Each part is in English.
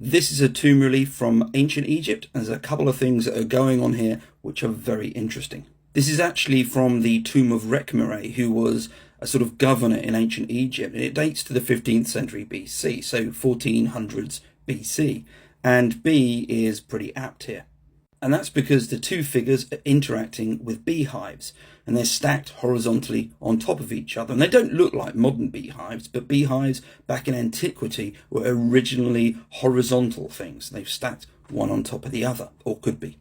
This is a tomb relief from ancient Egypt. There's a couple of things that are going on here which are very interesting. This is actually from the tomb of Rekhmire, who was a sort of governor in ancient Egypt, and it dates to the 15th century BC, so 1400s BC, and B is pretty apt here. And that's because the two figures are interacting with beehives, and they're stacked horizontally on top of each other. And they don't look like modern beehives, but beehives back in antiquity were originally horizontal things. They've stacked one on top of the other, or could be.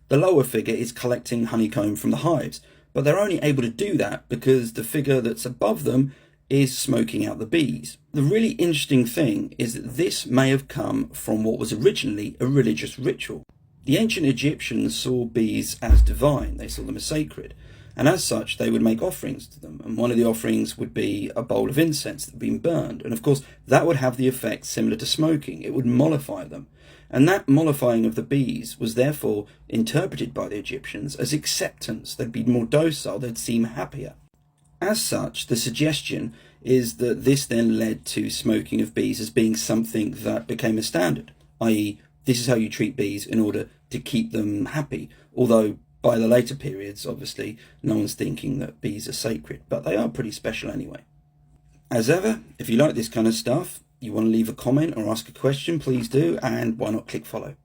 The lower figure is collecting honeycomb from the hives, but they're only able to do that because the figure that's above them is smoking out the bees. The really interesting thing is that this may have come from what was originally a religious ritual. The ancient Egyptians saw bees as divine, they saw them as sacred, and as such they would make offerings to them, and one of the offerings would be a bowl of incense that had been burned, and of course that would have the effect similar to smoking. It would mollify them, and that mollifying of the bees was therefore interpreted by the Egyptians as acceptance. They'd be more docile, they'd seem happier. As such, the suggestion is that this then led to smoking of bees as being something that became a standard, i.e. this is how you treat bees in order to keep them happy, although by the later periods, obviously, no one's thinking that bees are sacred, but they are pretty special anyway. As ever, if you like this kind of stuff, you want to leave a comment or ask a question, please do, and why not click follow.